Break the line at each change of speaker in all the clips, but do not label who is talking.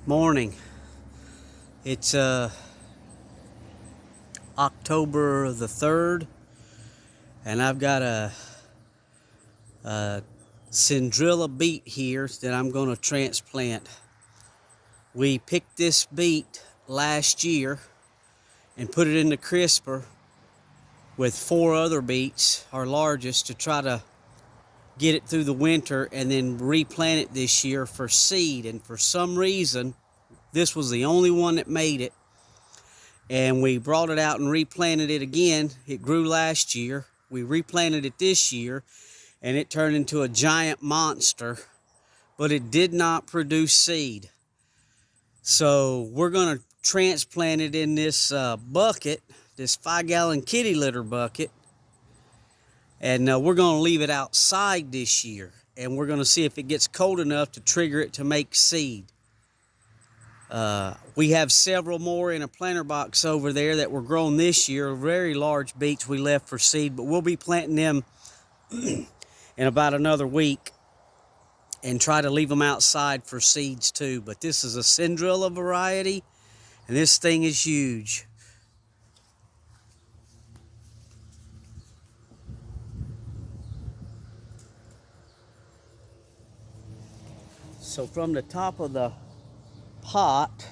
Morning. It's October the 3rd, and I've got a Cindrilla beet here that I'm going to transplant. We picked this beet last year and put it in the crisper with 4 other beets, our largest, to try to get it through the winter and then replant it this year for seed. And for some reason, this was the only one that made it. And we brought it out and replanted it again. It grew last year. We replanted it this year, and it turned into a giant monster, but it did not produce seed. So we're going to transplant it in this bucket, this 5-gallon kitty litter bucket, and we're going to leave it outside this year, and we're going to see if it gets cold enough to trigger it to make seed. We have several more in a planter box over there that were grown this year, very large beets we left for seed, but we'll be planting them in about another week and try to leave them outside for seeds too. But this is a Cindrilla variety, and this thing is huge. So from the top of the pot,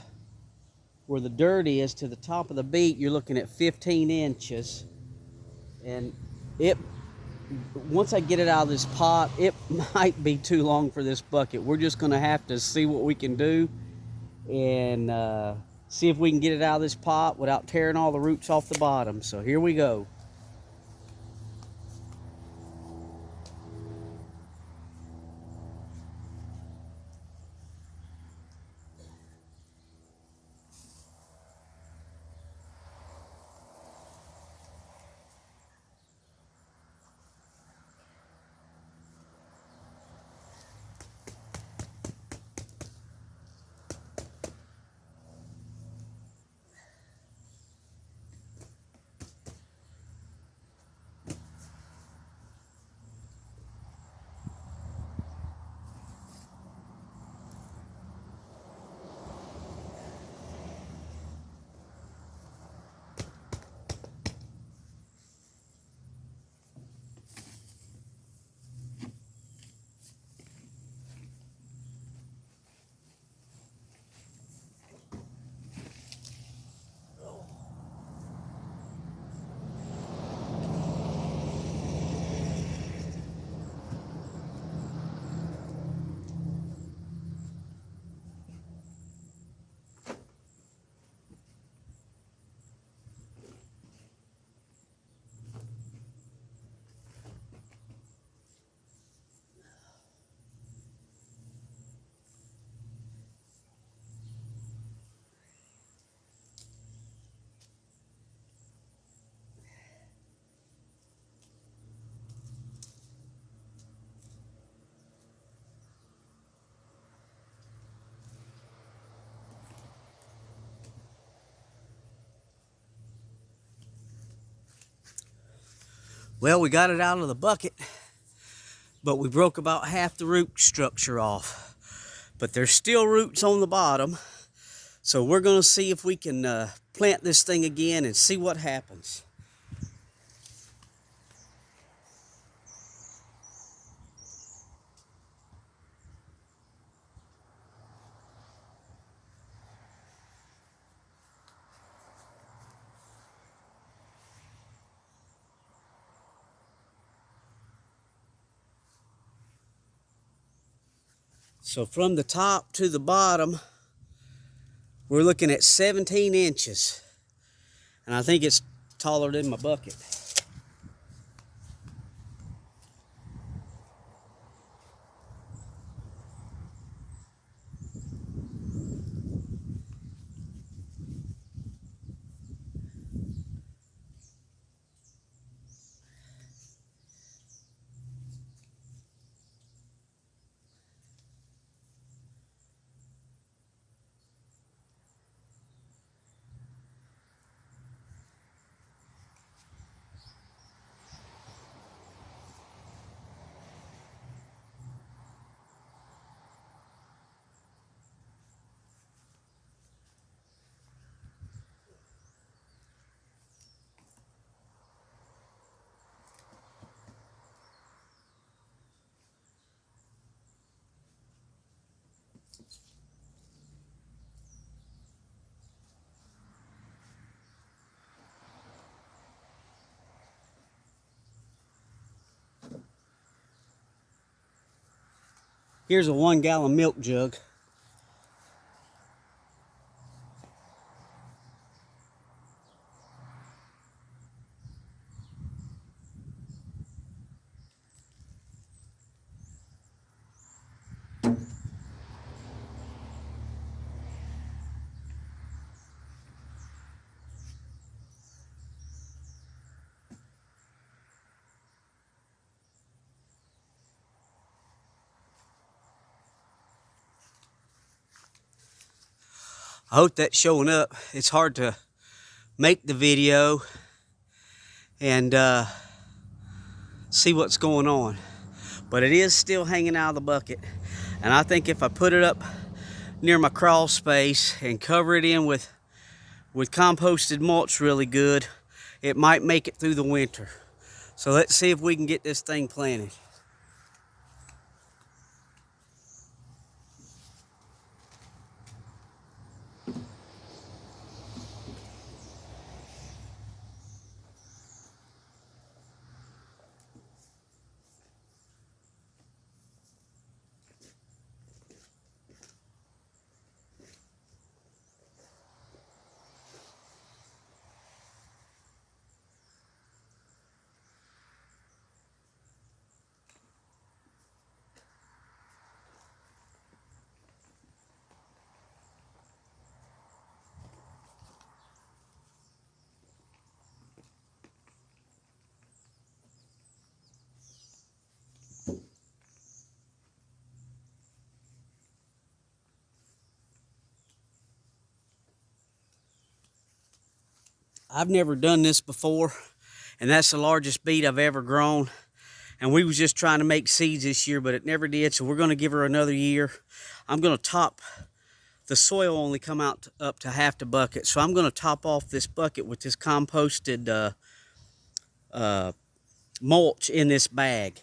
where the dirt is, to the top of the beet, you're looking at 15 inches. And once I get it out of this pot, it might be too long for this bucket. We're just going to have to see what we can do and see if we can get it out of this pot without tearing all the roots off the bottom. So here we go. Well, we got it out of the bucket, but we broke about half the root structure off. But there's still roots on the bottom, so we're going to see if we can plant this thing again and see what happens. So from the top to the bottom, we're looking at 17 inches. And I think it's taller than my bucket. Here's a 1-gallon milk jug. I hope that's showing up. It's hard to make the video and see what's going on, but it is still hanging out of the bucket. And I think if I put it up near my crawl space and cover it in with composted mulch really good, it might make it through the winter. So let's see if we can get this thing planted. I've never done this before, and that's the largest beet I've ever grown. And we was just trying to make seeds this year, but it never did, so we're going to give her another year. I'm going to top, the soil only come out up to half the bucket, so I'm going to top off this bucket with this composted mulch in this bag.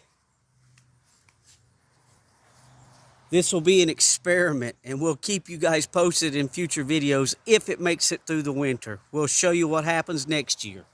This will be an experiment, and we'll keep you guys posted in future videos if it makes it through the winter. We'll show you what happens next year.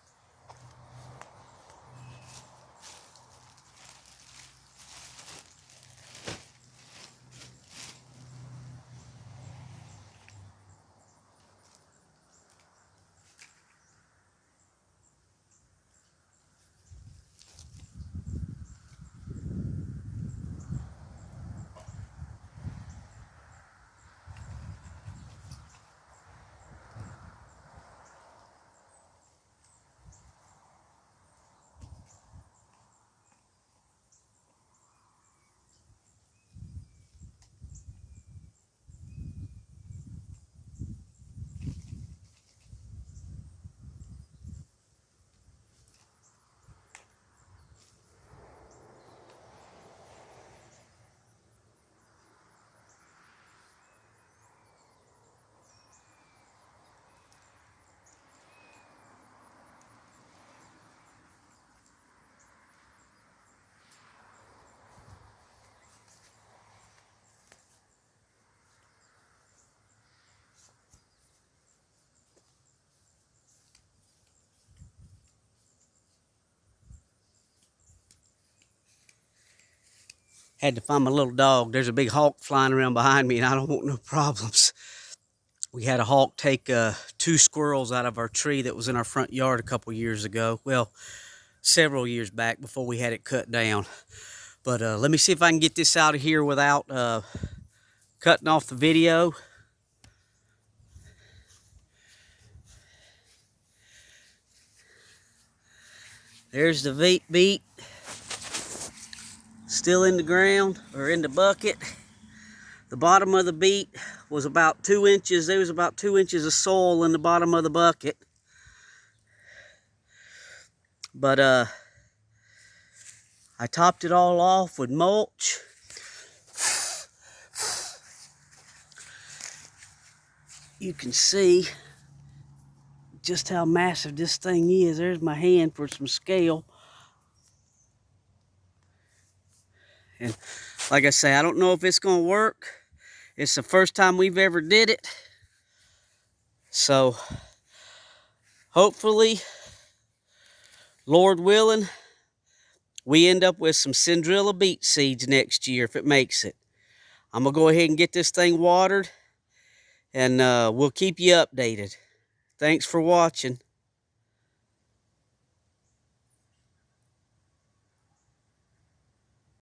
Had to find my little dog. There's a big hawk flying around behind me, and I don't want no problems. We had a hawk take 2 squirrels out of our tree that was in our front yard a couple years ago. Well, several years back before we had it cut down. But let me see if I can get this out of here without cutting off the video. There's the beet. Still in the ground, or in the bucket. The bottom of the beet was about 2 inches. There was about 2 inches of soil in the bottom of the bucket. But I topped it all off with mulch. You can see just how massive this thing is. There's my hand for some scale. And like I say, I don't know if it's gonna work. It's the first time we've ever did it. So hopefully, Lord willing, we end up with some Cinderella beet seeds next year if it makes it. I'm going to go ahead and get this thing watered, and we'll keep you updated. Thanks for watching.